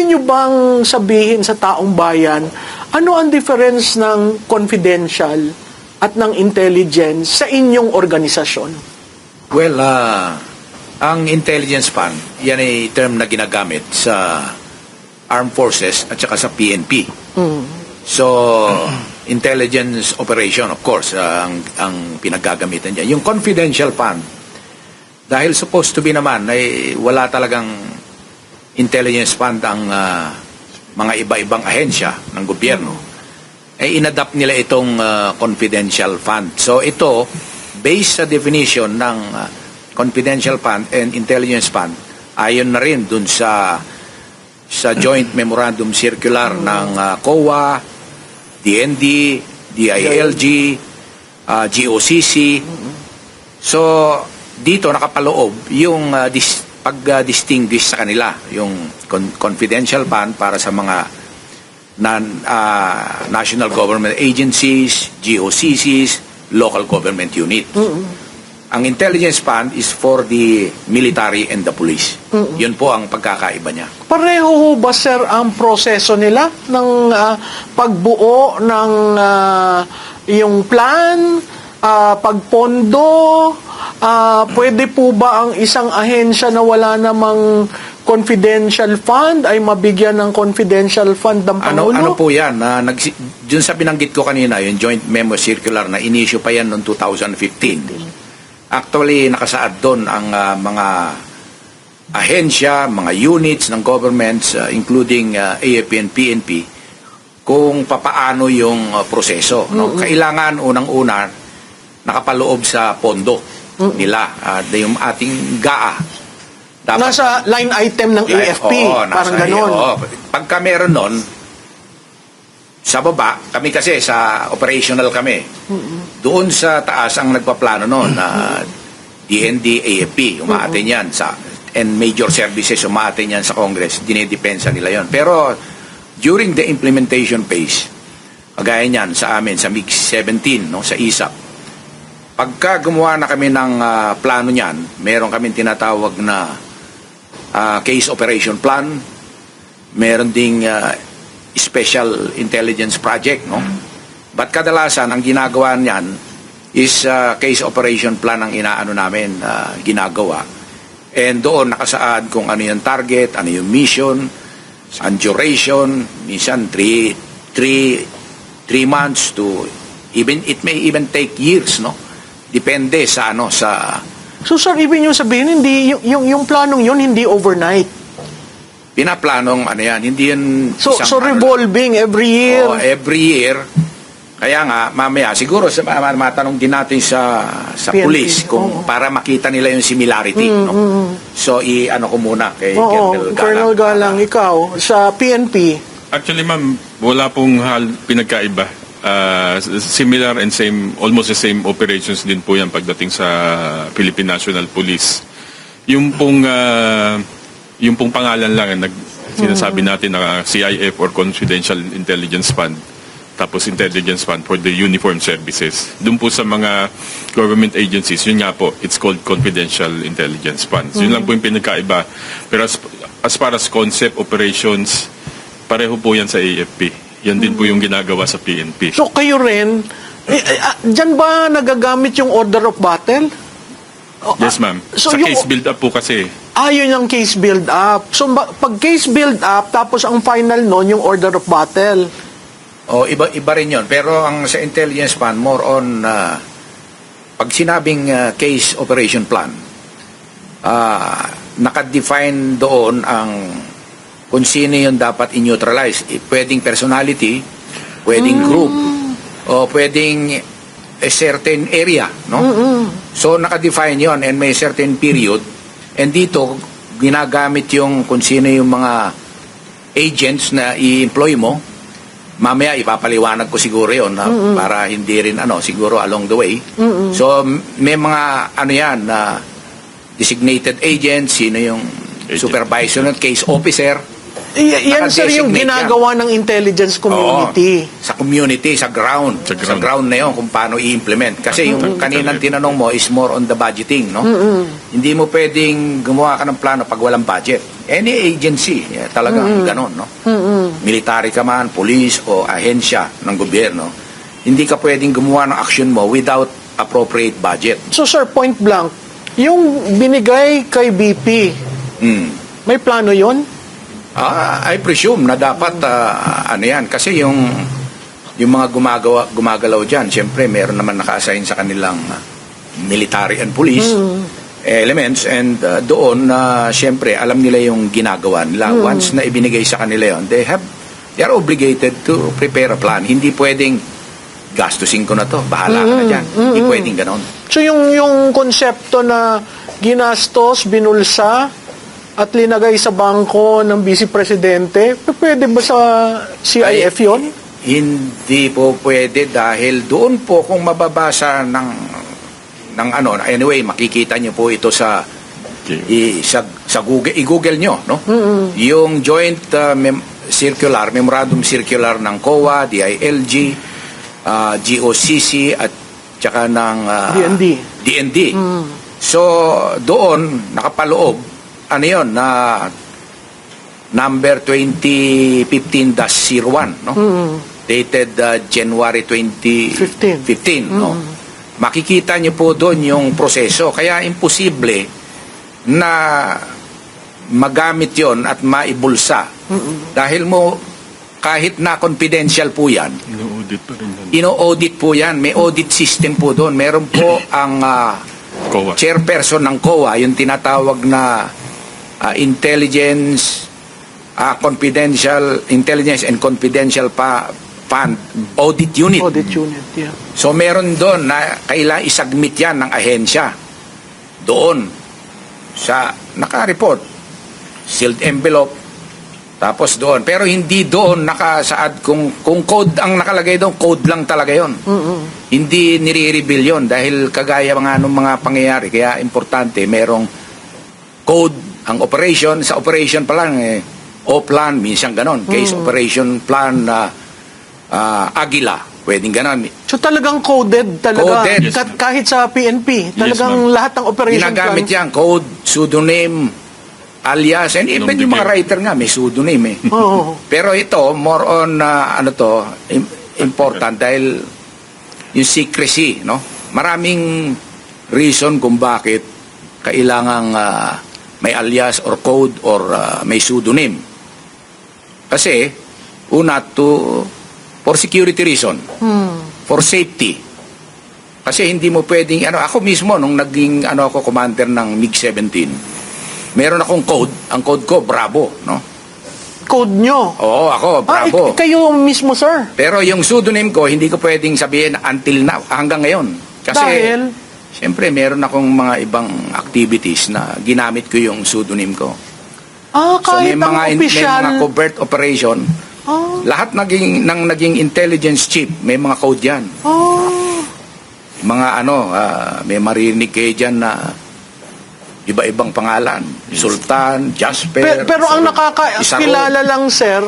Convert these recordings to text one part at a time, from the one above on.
pwede nyo bang sabihin sa taong bayan, ano ang difference ng confidential at ng intelligence sa inyong organisasyon? Well, ang intelligence fund, yan ay term na ginagamit sa armed forces at saka sa PNP. So, intelligence operation, of course, ang pinagagamitan dyan. Yung confidential fund, dahil supposed to be naman, ay wala talagang intelligence fund ang mga iba-ibang ahensya ng gobyerno, ay inadapt nila itong confidential fund. So, ito, based sa definition ng confidential fund and intelligence fund, ayon na rin dun sa joint memorandum circular ng COA, DND, DILG, GOCC. So, dito nakapaloob yung pag-distinguish sa kanila, yung confidential fund para sa mga national government agencies, GOCCs, local government unit. Ang intelligence fund is for the military and the police. Yun po ang pagkakaiba niya. Pareho ho ba, sir, ang proseso nila ng pagbuo ng yung plan, pagpondo? Pwede po ba ang isang ahensya na wala namang confidential fund ay mabigyan ng confidential fund ng Pangulo? Ano po yan? Dun sa binanggit ko kanina, yung joint memo circular na in-issue pa yan noong 2015. Actually, nakasaad doon ang mga ahensya, mga units ng governments, including AFP and PNP, kung papaano yung proseso. No? Kailangan unang-una nakapaloob sa pondo nila. Yung ating GAA. Dapat, nasa line item ng AFP, parang ganon. Pagka meron nun, sa baba, kami kasi sa operational kami. Doon sa taas ang nagpaplano noon na DND, AFP, umaatin yan and major services umaatin yan sa Congress, dinidepensa nila yon. Pero during the implementation phase, kagaya niyan sa amin, sa MiG-17, no, sa ISAP, pagka gumawa na kami ng plano niyan, meron kami tinatawag na case operation plan, meron ding special intelligence project, no? But kadalasan ang ginagawa niyan is case operation plan ang inaano namin ginagawa. And doon nakasaad kung ano yung target, ano yung mission, ang duration, minsan 3 months to even it may even take years, no? Depende sa So sir, ibig nyo sabihin, hindi yung planong yun hindi overnight. Pinaplanong hindi yun so revolving every year. Every year. Kaya nga mamaya siguro matanong din natin sa police kung para makita nila yung similarity, no? So ko muna kay Colonel Galang. Colonel Galang, ikaw sa PNP. Actually ma'am, wala pong pinagkaiba. Similar and same, almost the same operations din po yan pagdating sa Philippine National Police. Yung pong pangalan lang sinasabi natin na CIF or Confidential Intelligence Fund, tapos Intelligence Fund for the Uniformed Services. Doon po sa mga government agencies, yun nga po, it's called Confidential Intelligence Funds. Yun lang po yung pinagkaiba. Pero as far as concept, operations, pareho po yan sa AFP. Yan din po yung ginagawa sa PNP. So kayo rin, dyan ba nagagamit yung order of battle? Yes ma'am. So sa case build-up po kasi. Yun yung case build-up. So pag case build-up, tapos ang final nun, yung order of battle. Iba rin yun. Pero ang sa intelligence fund, more on pag sinabing case operation plan, nakadefine doon ang kung sino yung dapat i-neutralize. Pwedeng personality, pwedeng group, o pwedeng a certain area, no? So nakadefine yon and may certain period, and dito ginagamit yung kung sino yung mga agents na i-employ mo. Mamaya ipapaliwanag ko siguro yon para hindi rin siguro along the way. So may mga yan na designated agents, sino yung supervisor ng case officer. Yan sir yung ginagawa ng intelligence community. Sa community, sa ground. Sa ground na yun kung paano i-implement. Kasi yung kaninang tinanong mo is more on the budgeting, no? Hindi mo pwedeng gumawa ka ng plano pag walang budget. any agency, talagang ganon, no? Military ka man, police o ahensya ng gobyerno, hindi ka pwedeng gumawa ng action mo without appropriate budget. So sir, point blank, yung binigay kay BP, may plano yon? I presume na dapat ano yan, kasi yung mga gumagalaw dyan, siyempre meron naman naka-assign sa kanilang military and police elements, and doon siyempre alam nila yung ginagawa nila. Once na ibinigay sa kanila yon, they are obligated to prepare a plan. Hindi pwedeng gastusin ko na to, bahala ka na dyan. Hindi pwedeng ganon. So yung konsepto na ginastos, binulsa, at linagay sa bangko ng Vice Presidente, pwede ba sa CIF yon? Hindi po pwede, dahil doon po kung mababasa ng ano, anyway, makikita niyo po ito sa Google, i-Google nyo, no? Yung joint memorandum circular ng COA, DILG, GOCC at tsaka ng DND. So doon nakapaloob ano yon na number 2015-01, no? Dated January 2015, no? Makikita niyo po doon yung proseso, kaya imposible na magamit yon at maibulsa dahil kahit na confidential po yan, ino-audit po yan. May audit system po doon. Meron po ang COA. chairperson ng COA, yung tinatawag na Intelligence and Confidential Fund Audit Unit. Audit unit, yeah. So meron doon na kailangan isubmit yan ng ahensya doon sa naka-report, sealed envelope, tapos doon. Pero hindi doon nakasaad kung code ang nakalagay doon, code lang talaga yon. Hindi nire-reveal yon dahil kagaya ng mga pangyayari. Kaya importante, merong code ang operation. Sa operation pa lang, O-plan, minsan ganon. Case operation plan Agila, pwedeng ganon. So talagang coded talaga. Coded. Kahit sa PNP, talagang ma'am. lahat ng operation Ginagamit plan. yan, code, pseudonym, alias, and even yung mga writer nga, may pseudonym Oo. Pero ito, more on, important dahil yung secrecy, no? Maraming reason kung bakit kailangang may alias or code or may pseudonym. Kasi, una, for security reason, for safety. Kasi hindi mo pwedeng, ako mismo, nung naging, ako, commander ng MiG-17, meron akong code. Ang code ko, Bravo, no? Code nyo? Oo, ako, Bravo. Kayo mismo, sir? Pero yung pseudonym ko, hindi ko pwedeng sabihin until now, hanggang ngayon. Kasi, Dahil? siyempre, meron akong mga ibang activities na ginamit ko yung pseudonym ko. So may kahit ang mga official... covert operation, lahat naging intelligence chief, may mga code yan. Mga may marinig kayo dyan na iba-ibang pangalan. Sultan, Jasper. Pero ang nakakakilala lang, sir,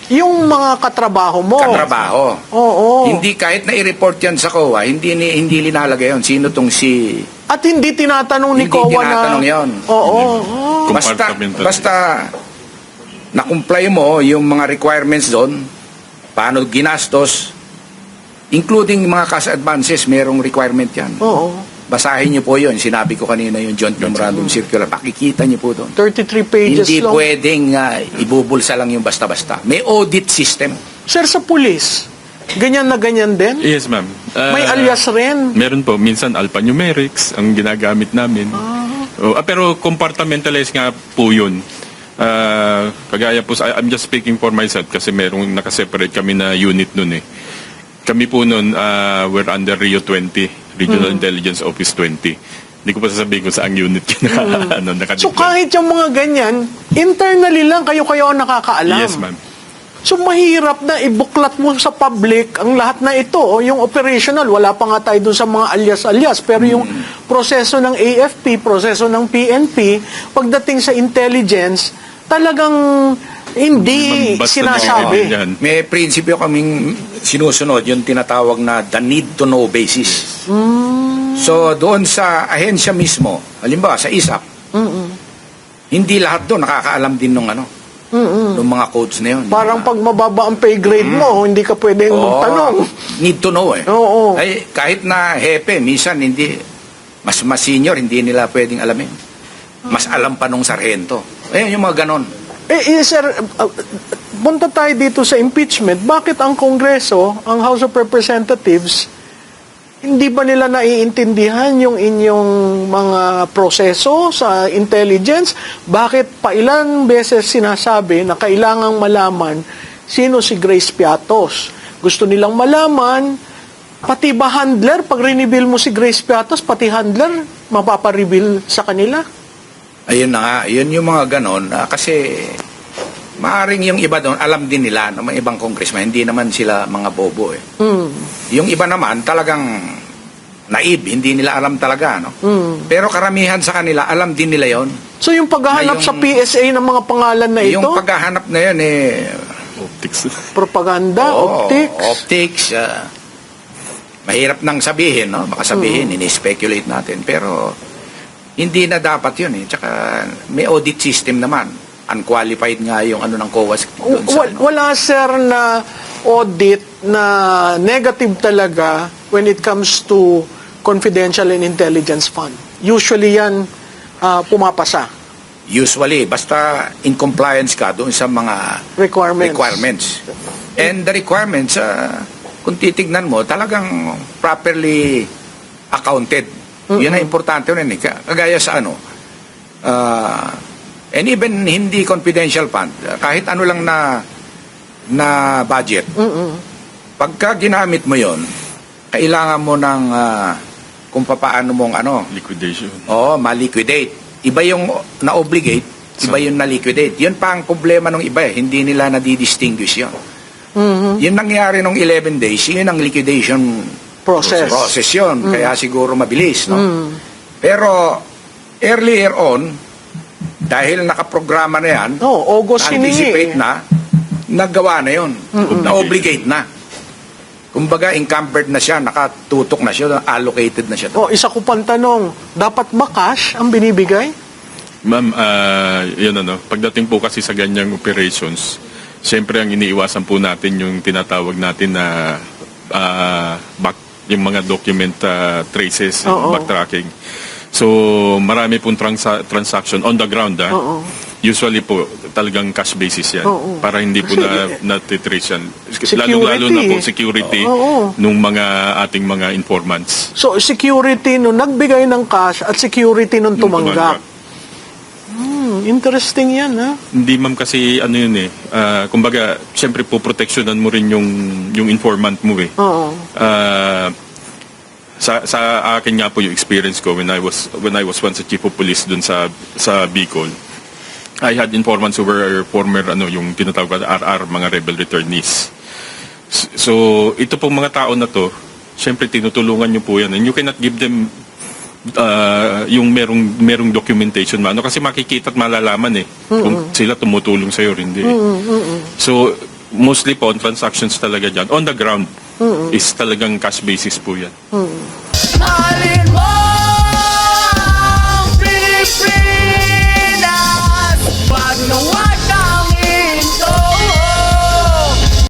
yung mga katrabaho mo. Katrabaho. Oo. Hindi, kahit na i-report yan sa COA, hindi linalagay yun. Sino tong si... At hindi tinatanong ni Hindi COA na... tinatanong yun. Oo. Basta na-comply mo yung mga requirements doon, paano ginastos, including mga cash advances, merong requirement yan. Oo. Basahin niyo po yun. Sinabi ko kanina yung Joint Memorandum Circular. Pakikita niyo po doon. 33 pages Hindi lang. pwedeng ibubulsa lang yung basta-basta. May audit system. Sir, sa pulis, ganyan na ganyan din? Yes, ma'am. May alias rin? Meron po. Minsan alphanumerics ang ginagamit namin. Pero compartmentalized nga po yun. Kagaya po, I'm just speaking for myself kasi merong nakaseparate kami na unit nun eh. Kami po nun, we're under Rio 20, Regional Intelligence Office 20. Hindi ko pa sasabihin kung saang unit yun nakadeploy. So kahit yung mga ganyan, internally lang kayo ang nakakaalam. Yes, ma'am. So mahirap na ibuklat mo sa public ang lahat na ito. Yung operational, wala pa nga tayo dun sa mga alias-alias. Pero yung proseso ng AFP, proseso ng PNP, pagdating sa intelligence, talagang hindi Basta sinasabi. yan. May prinsipyo kaming sinusunod, yung tinatawag na the need to know basis. So doon sa ahensya mismo, halimbawa sa ISAP, Hindi lahat doon nakakaalam din nung nung mga codes na yun. Parang pag mababa ang pay grade mo, hindi ka pwedeng magtanong. Need to know eh. Oo. Ay, kahit na hepe, minsan hindi, mas senior, hindi nila pwedeng alamin. Mas alam pa nung sarhento. Ayun, yung mga ganon. Sir, punta tayo dito sa impeachment. Bakit ang Kongreso, ang House of Representatives, hindi ba nila naiintindihan yung inyong mga proseso sa intelligence? Bakit pa ilan beses sinasabi na kailangang malaman sino si Grace Piatos? Gusto nilang malaman, pati ba handler, pag reveal mo si Grace Piatos, pati handler, mapapareveal sa kanila? Ayun na nga, yun yung mga ganon. Kasi maaring yung iba doon, alam din nila ng mga ibang congressman, hindi naman sila mga bobo eh. Yung iba naman, talagang naib, hindi nila alam talaga. No? Pero karamihan sa kanila, alam din nila yon. So yung paghahanap sa PSA ng mga pangalan na ito, Yung paghahanap na yun Optics. propaganda, optics, optics. Mahirap nang sabihin, no? Baka sabihin, ini-speculate natin. Pero hindi na dapat yun eh. Tsaka may audit system naman. Unqualified nga yung ng COA. Wala, sir, na audit na negative talaga when it comes to confidential and intelligence fund. Usually yan pumapasa. Usually, basta in compliance ka doon sa mga requirements. And the requirements, kung titignan mo, talagang properly accounted. Yan ang importante yun. Kagaya sa and even hindi confidential fund, kahit ano lang na budget, pagka ginamit mo yon, kailangan mo ng kung paano mong Liquidation. ma-liquidate. Iba yung na-obligate, iba yung na-liquidate. Yun pa ang problema ng iba eh. Hindi nila na-distinguish yun. Yun nangyari nung 11 days, yun ang liquidation Process yun. Kaya siguro mabilis, no? Pero earlier on, dahil nakaprograma na yan, August anticipate na, nagawa na yun. Na-obligate na. Kumbaga, encumbered na siya, nakatutok na siya, allocated na siya. Isa ko pang tanong, dapat ba cash ang binibigay? Ma'am, yun pagdating po kasi sa ganyang operations, siyempre ang iniiwasan po natin yung tinatawag natin na yung mga document traces, backtracking. So, marami pong transaction on the ground. Usually po, talagang cash basis yan. Para hindi po na-trace yan. Lalo na po security nung mga ating mga informants. So, security nung nagbigay ng cash at security nung tumanggap. Interesting yan, ha? Hindi, ma'am, kasi yun eh. Kumbaga, siyempre po, proteksyonan mo rin yung informant mo eh. Sa akin nga po yung experience ko when I was once a chief of police dun sa Bicol, I had informants who were former yung tinatawag na RR, mga rebel returnees. So ito pong mga tao na to, syempre tinutulungan nyo po yan and you cannot give them yung merong documentation kasi makikita at malalaman eh kung sila tumutulong sa'yo hindi. So mostly po on transactions talaga dyan on the ground is talagang cash basis po yan.